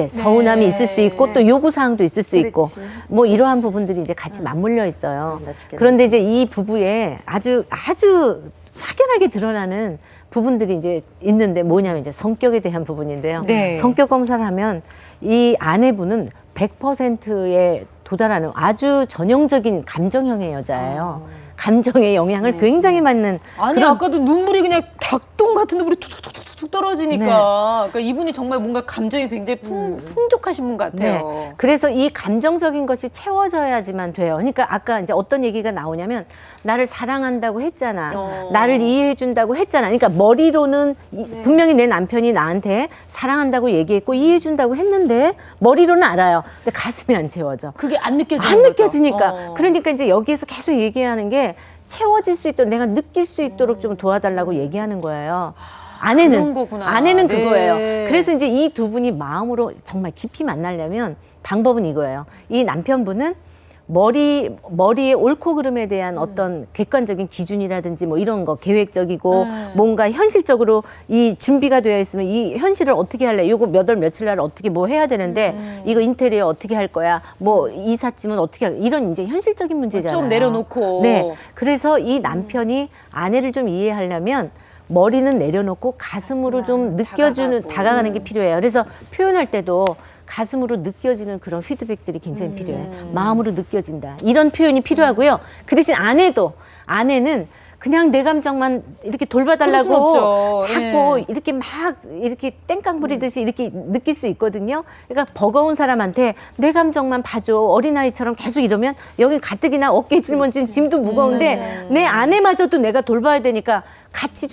서운함이 있을 수 있고 또 요구사항도 있을 수 있고 뭐 이러한 부분들이 이제 같이 맞물려 있어요. 그런데 이제 이 부부에 아주 확연하게 드러나는 부분들이 이제 있는데 뭐냐면 이제 성격에 대한 부분인데요. 네. 성격 검사를 하면 이 아내분은 100%에 도달하는 아주 전형적인 감정형의 여자예요. 감정의 영향을 굉장히 받는 아니 그런 아까도 눈물이 그냥 닭똥 같은 눈물이 툭툭툭툭 떨어지니까 그러니까 이분이 정말 뭔가 감정이 굉장히 풍족하신 분 같아요. 그래서 이 감정적인 것이 채워져야지만 돼요. 그러니까 아까 이제 어떤 얘기가 나오냐면 나를 사랑한다고 했잖아. 나를 이해해 준다고 했잖아. 그러니까 머리로는 분명히 내 남편이 나한테 사랑한다고 얘기했고 이해해 준다고 했는데 머리로는 알아요. 근데 가슴이 안 채워져. 그게 안 느껴지는 안 거죠. 느껴지니까. 그러니까 이제 여기에서 계속 얘기하는 게 채워질 수 있도록 내가 느낄 수 있도록 좀 도와달라고 얘기하는 거예요. 그런 거구나. 아내는 네. 그거예요. 그래서 이제 이 두 분이 마음으로 정말 깊이 만나려면 방법은 이거예요. 이 남편분은 머리의 옳고 그름에 대한 어떤 객관적인 기준이라든지 뭐 이런 거 계획적이고 뭔가 현실적으로 이 준비가 되어 있으면 이 현실을 어떻게 할래? 이거 몇 월 며칠 날 어떻게 뭐 해야 되는데 이거 인테리어 어떻게 할 거야? 뭐 이삿짐은 어떻게 할 이런 이제 현실적인 문제잖아요. 좀 내려놓고. 네. 그래서 이 남편이 아내를 좀 이해하려면 머리는 내려놓고 가슴으로 좀 느껴주는 다가가는 게 필요해요. 그래서 표현할 때도 가슴으로 느껴지는 그런 피드백들이 굉장히 필요해요. 마음으로 느껴진다. 이런 표현이 필요하고요. 그 대신 아내는 그냥 내 감정만 이렇게 돌봐달라고 자꾸 이렇게 막 이렇게 땡깡 부리듯이 이렇게 느낄 수 있거든요. 그러니까 버거운 사람한테 내 감정만 봐줘. 어린아이처럼 계속 이러면 여기 가뜩이나 어깨에 짊어진 짐도 무거운데 내 아내마저도 내가 돌봐야 되니까 같이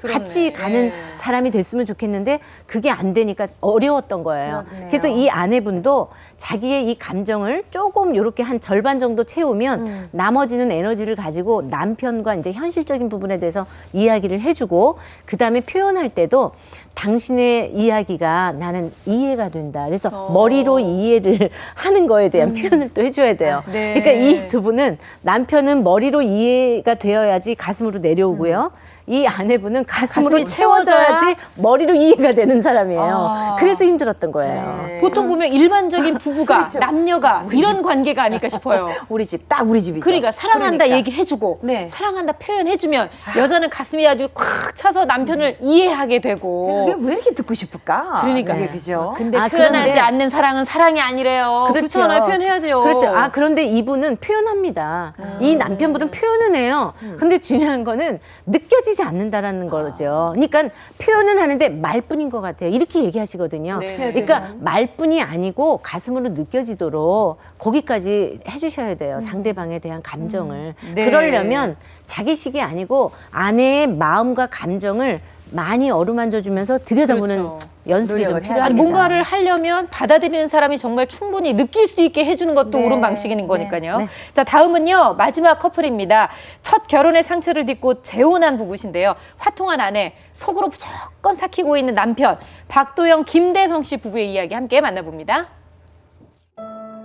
같이 가는 사람이 됐으면 좋겠는데 그게 안 되니까 어려웠던 거예요. 그래서 이 아내분도 자기의 이 감정을 조금 이렇게 한 절반 정도 채우면 나머지는 에너지를 가지고 남편과 이제 현실적인 부분에 대해서 이야기를 해주고 그 다음에 표현할 때도 당신의 이야기가 나는 이해가 된다. 그래서 머리로 이해를 하는 거에 대한 표현을 또 해줘야 돼요. 그러니까 이 두 분은 남편은 머리로 이해가 되어야지 가슴으로 내려오고요. 이 아내분은 가슴으로 채워져야지 머리로 이해가 되는 사람이에요. 그래서 힘들었던 거예요. 보통 보면 일반적인 부부가 남녀가 이런 관계가 아닐까 싶어요. 우리 집, 딱 우리 집이죠. 그러니까 사랑한다 얘기해주고 사랑한다 표현해주면 여자는 가슴이 아주 콱 차서 남편을 이해하게 되고 그게 왜 이렇게 듣고 싶을까? 그러니까. 그게 그죠? 근데 표현하지 않는 사랑은 사랑이 아니래요. 그렇죠. 그렇잖아요. 표현해야죠. 그렇죠. 그런데 이분은 표현합니다. 이 남편분은 표현은 해요. 근데 중요한 거는 느껴지지 않는다라는 거죠. 그러니까 표현은 하는데 말뿐인 것 같아요. 이렇게 얘기하시거든요. 그러니까 말뿐이 아니고 가슴으로 느껴지도록 거기까지 해주셔야 돼요. 상대방에 대한 감정을. 그러려면 자기식이 아니고 아내의 마음과 감정을 많이 어루만져주면서 들여다보는 연습이 좀 필요합니다. 아니, 뭔가를 하려면 받아들이는 사람이 정말 충분히 느낄 수 있게 해주는 것도 옳은 방식인 거니까요. 자, 다음은요. 마지막 커플입니다. 첫 결혼의 상처를 딛고 재혼한 부부신데요. 화통한 아내, 속으로 무조건 삭히고 있는 남편, 박도영, 김대성 씨 부부의 이야기 함께 만나봅니다.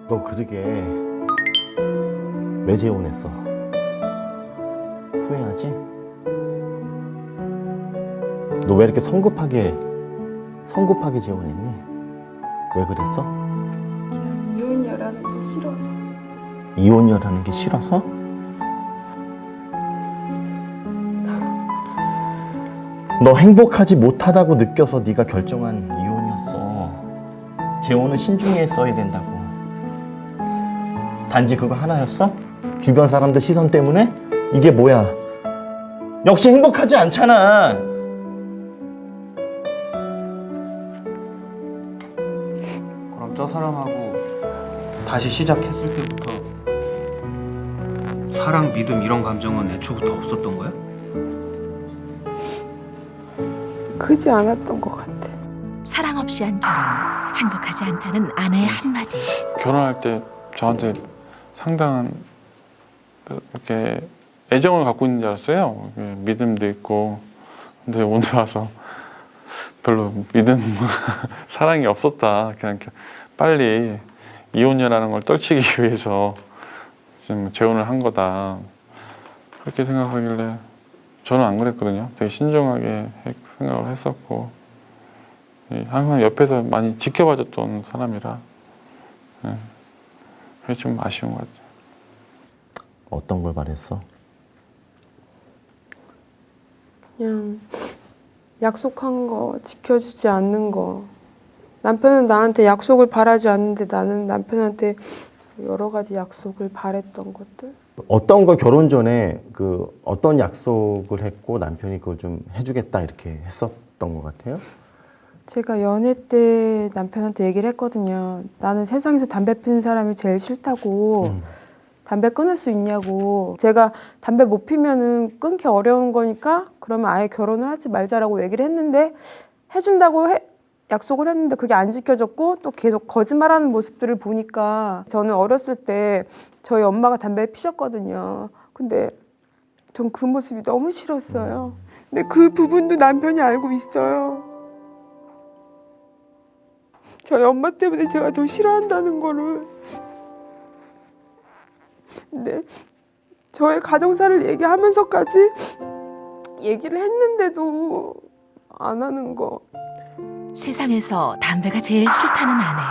너 그러게 왜 재혼했어? 후회하지? 너 왜 이렇게 성급하게 재혼했니? 왜 그랬어? 이혼녀라는 게 싫어서. 이혼녀라는 게 싫어서? 너 행복하지 못하다고 느껴서 네가 결정한 이혼이었어. 재혼은 신중히 했어야 된다고. 단지 그거 하나였어? 주변 사람들 시선 때문에? 이게 뭐야? 역시 행복하지 않잖아. 그럼 저 사람하고 다시 시작했을 때부터 사랑, 믿음 이런 감정은 애초부터 없었던 거야? 크지 않았던 것 같아. 사랑 없이 한 결혼, 행복하지 않다는 아내의 한마디. 결혼할 때 저한테 상당한 이렇게 애정을 갖고 있는 줄 알았어요. 믿음도 있고. 근데 오늘 와서 별로 믿음, 사랑이 없었다. 그냥 빨리 이혼녀라는 걸 떨치기 위해서 지금 재혼을 한 거다. 그렇게 생각하길래 저는 안 그랬거든요. 되게 신중하게 생각을 했었고 항상 옆에서 많이 지켜봐줬던 사람이라 그게 좀 아쉬운 것 같아요. 어떤 걸 바랬어? 그냥 약속한 거 지켜주지 않는 거. 남편은 나한테 약속을 바라지 않는데 나는 남편한테 여러 가지 약속을 바랬던 것들. 어떤 걸 결혼 전에 그 어떤 약속을 했고 남편이 그걸 좀 해주겠다 이렇게 했었던 것 같아요? 제가 연애 때 남편한테 얘기를 했거든요. 나는 세상에서 담배 피는 사람이 제일 싫다고. 담배 끊을 수 있냐고. 제가 담배 못 피면은 끊기 어려운 거니까 그러면 아예 결혼을 하지 말자라고 얘기를 했는데 해준다고 약속을 했는데 그게 안 지켜졌고 또 계속 거짓말하는 모습들을 보니까 저는 어렸을 때 저희 엄마가 담배를 피셨거든요. 근데 전 그 모습이 너무 싫었어요. 근데 그 부분도 남편이 알고 있어요. 저희 엄마 때문에 제가 더 싫어한다는 거를. 근데 저의 가정사를 얘기하면서까지 얘기를 했는데도 안 하는 거. 세상에서 담배가 제일 싫다는 아내.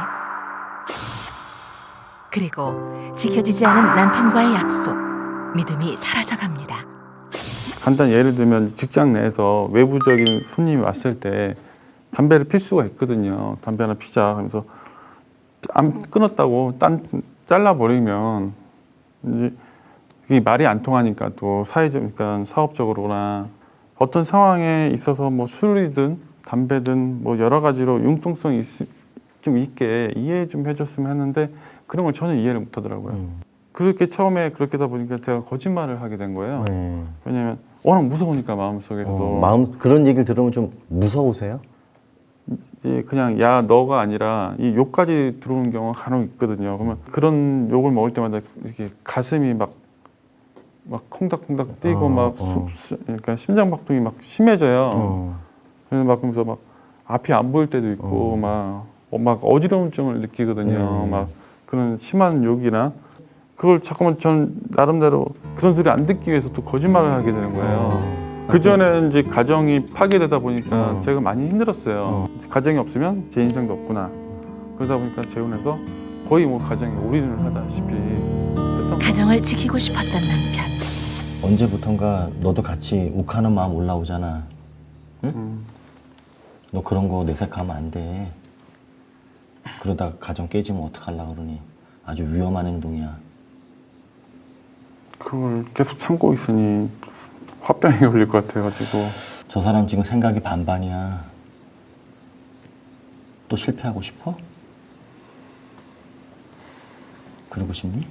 그리고 지켜지지 않은 남편과의 약속. 믿음이 사라져갑니다. 간단히 예를 들면 직장 내에서 외부적인 손님이 왔을 때 담배를 필 수가 있거든요. 담배 하나 피자. 그래서 안 끊었다고 잘라버리면 이제 이게 말이 안 통하니까 또 그러니까 사업적으로나 어떤 상황에 있어서 뭐 술이든 담배든 뭐 여러 가지로 융통성이 좀 있게 이해 좀 해줬으면 했는데 그런 걸 전혀 이해를 못 하더라고요. 그렇게 처음에 그렇게 하다 보니까 제가 거짓말을 하게 된 거예요. 왜냐면 워낙 무서우니까 마음속에서. 그런 얘기를 들으면 좀 무서우세요? 이제 그냥 야 너가 아니라 이 욕까지 들어오는 경우가 간혹 있거든요. 그러면 그런 욕을 먹을 때마다 이렇게 가슴이 막 콩닥콩닥 뛰고 그러니까 심장박동이 막 심해져요. 그래서 막 그러면서 막 앞이 안 보일 때도 있고 막 어지러움증을 느끼거든요. 막 그런 심한 욕이나 그걸 자꾸만 전 나름대로 그런 소리 안 듣기 위해서 또 거짓말을 하게 되는 거예요. 그 전에 이제 가정이 파괴되다 보니까 제가 많이 힘들었어요. 가정이 없으면 제 인생도 없구나. 그러다 보니까 재혼해서 거의 뭐 가정에 올인을 하다시피 했던 가정을 지키고 싶었던 남편. 언제부턴가 너도 같이 욱하는 마음 올라오잖아. 응? 너 그런 거 내색하면 안 돼. 그러다가 가정 깨지면 어떡하려고 그러니. 아주 위험한 행동이야. 그걸 계속 참고 있으니 화병이 걸릴 것 같아가지고. 저 사람 지금 생각이 반반이야. 또 실패하고 싶어? 그러고 싶니?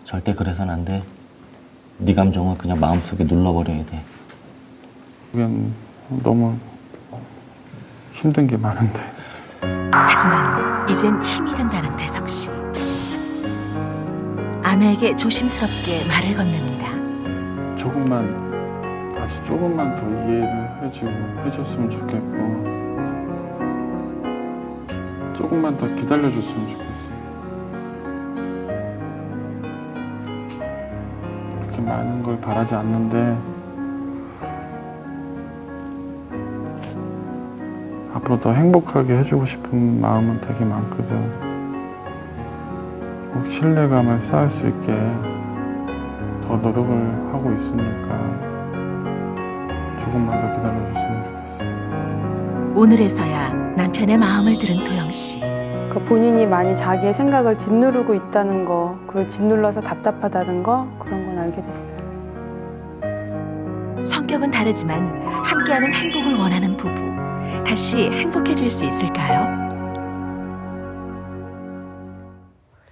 절대 그래서는 안 돼. 네 감정은 그냥 마음속에 눌러버려야 돼. 그냥 너무 힘든 게 많은데. 하지만 이젠 힘이 든다는 대석 씨. 아내에게 조심스럽게 말을 건넵니다. 아주 조금만 더 이해를 해줬으면 좋겠고, 조금만 더 기다려줬으면 좋겠어요. 그렇게 많은 걸 바라지 않는데, 앞으로 더 행복하게 해주고 싶은 마음은 되게 많거든. 꼭 신뢰감을 쌓을 수 있게 더 노력을 하고 있으니까 조금만 더 기다려줬으면 좋겠어요. 오늘에서야 남편의 마음을 들은 도영 씨. 본인이 많이 자기의 생각을 짓누르고 있다는 거, 그리고 짓눌러서 답답하다는 거, 그런 건 알게 됐어요. 성격은 다르지만 함께하는 행복을 원하는 부부. 다시 행복해질 수 있을까요?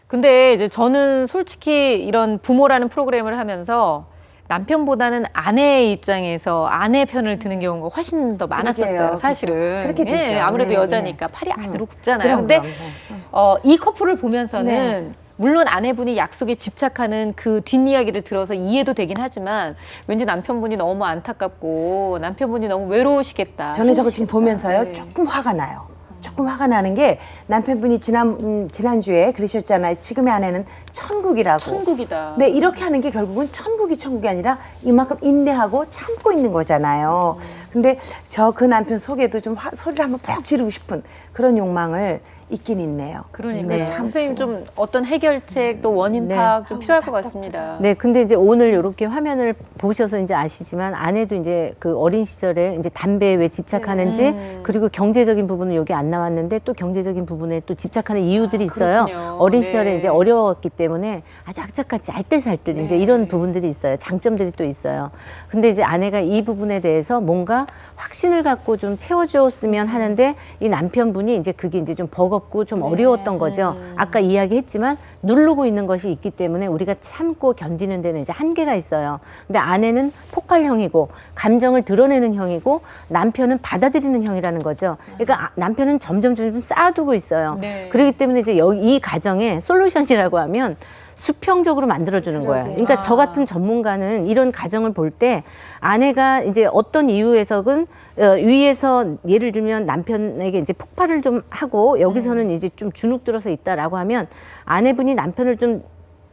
근데 이제 저는 솔직히 이런 부모라는 프로그램을 하면서 남편보다는 아내의 입장에서 아내 편을 드는 경우가 훨씬 더 많았었어요, 그러게요. 사실은. 그렇게 되죠. 아무래도 네, 여자니까 팔이 안으로 굽잖아요. 근데 그럼. 이 커플을 보면서는 물론 아내분이 약속에 집착하는 그 뒷이야기를 들어서 이해도 되긴 하지만 왠지 남편분이 너무 안타깝고 남편분이 너무 외로우시겠다. 저는 저거 지금 보면서요 네. 조금 화가 나요. 조금 화가 나는 게 남편분이 지난주에 그러셨잖아요. 지금의 아내는 천국이라고. 천국이다. 네, 이렇게 하는 게 결국은 천국이 아니라 이만큼 인내하고 참고 있는 거잖아요. 근데 저 그 남편 속에도 좀 소리를 한번 푹 지르고 싶은 그런 욕망을 있긴 있네요. 그러니까요. 네, 선생님 좀 어떤 해결책 또 원인 네. 파악 좀 필요할 것 같습니다. 네, 근데 이제 오늘 이렇게 화면을 보셔서 이제 아시지만 아내도 이제 그 어린 시절에 이제 담배에 왜 집착하는지 그리고 경제적인 부분은 여기 안 나왔는데 또 경제적인 부분에 또 집착하는 이유들이 있어요. 그렇군요. 어린 네. 시절에 이제 어려웠기 때문에 아주 악착같이 알뜰살뜰 이제 이런 부분들이 있어요. 장점들이 또 있어요. 근데 이제 아내가 이 부분에 대해서 뭔가 확신을 갖고 좀 채워주었으면 하는데 이 남편분이 이제 그게 이제 좀 버겁고 좀 어려웠던 거죠. 아까 이야기했지만 누르고 있는 것이 있기 때문에 우리가 참고 견디는 데는 이제 한계가 있어요. 근데 아내는 폭발형이고 감정을 드러내는 형이고 남편은 받아들이는 형이라는 거죠. 그러니까 남편은 점점 쌓아두고 있어요. 네. 그렇기 때문에 이제 이 가정의 솔루션이라고 하면 수평적으로 만들어주는 거예요. 그러니까 저 같은 전문가는 이런 가정을 볼 때 아내가 이제 어떤 이유에서건 위에서 예를 들면 남편에게 이제 폭발을 좀 하고 여기서는 이제 좀 주눅 들어서 있다라고 하면 아내분이 남편을 좀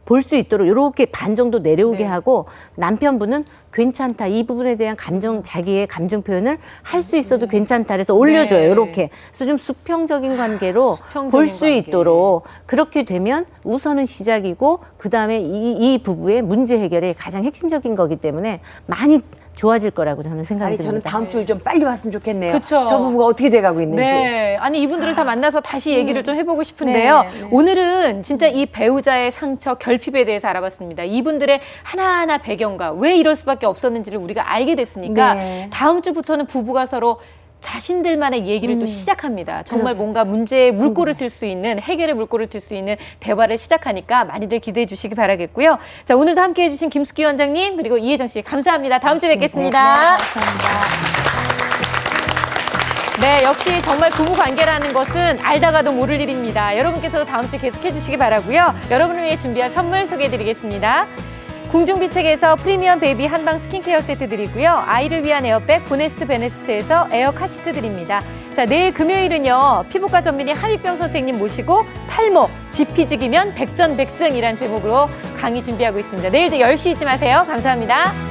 볼 수 있도록 이렇게 반 정도 내려오게 하고 남편분은 괜찮다. 이 부분에 대한 자기의 감정 표현을 할 수 있어도 괜찮다. 그래서 올려줘요. 이렇게. 그래서 좀 수평적인 관계로 볼 수 있도록 그렇게 되면 우선은 시작이고 그다음에 이 부부의 문제 해결에 가장 핵심적인 거기 때문에 많이 좋아질 거라고 저는 생각이 듭니다. 저는 다음 주에 좀 빨리 왔으면 좋겠네요. 그쵸. 저 부부가 어떻게 돼가고 있는지. 네. 아니, 이분들을 다 만나서 다시 얘기를 좀 해보고 싶은데요. 네, 네. 오늘은 진짜 이 배우자의 상처, 결핍에 대해서 알아봤습니다. 이분들의 하나하나 배경과 왜 이럴 수밖에 없었는지를 우리가 알게 됐으니까 네. 다음 주부터는 부부가 서로 자신들만의 얘기를 또 시작합니다. 정말 뭔가 문제의 물꼬를 틀 수 있는, 해결의 물꼬를 틀 수 있는 대화를 시작하니까 많이들 기대해 주시기 바라겠고요. 자, 오늘도 함께 해주신 김숙희 원장님 그리고 이혜정 씨 감사합니다. 다음 주에 뵙겠습니다. 감사합니다. 네, 역시 정말 부부 관계라는 것은 알다가도 모를 일입니다. 여러분께서도 다음 주 계속해 주시기 바라고요. 여러분을 위해 준비한 선물 소개해 드리겠습니다. 궁중비책에서 프리미엄 베이비 한방 스킨케어 세트 드리고요. 아이를 위한 에어백 보네스트 베네스트에서 에어 카시트 드립니다. 자, 내일 금요일은요. 피부과 전문의 한익병 선생님 모시고 탈모, 지피지기면 백전백승이란 제목으로 강의 준비하고 있습니다. 내일도 10시 잊지 마세요. 감사합니다.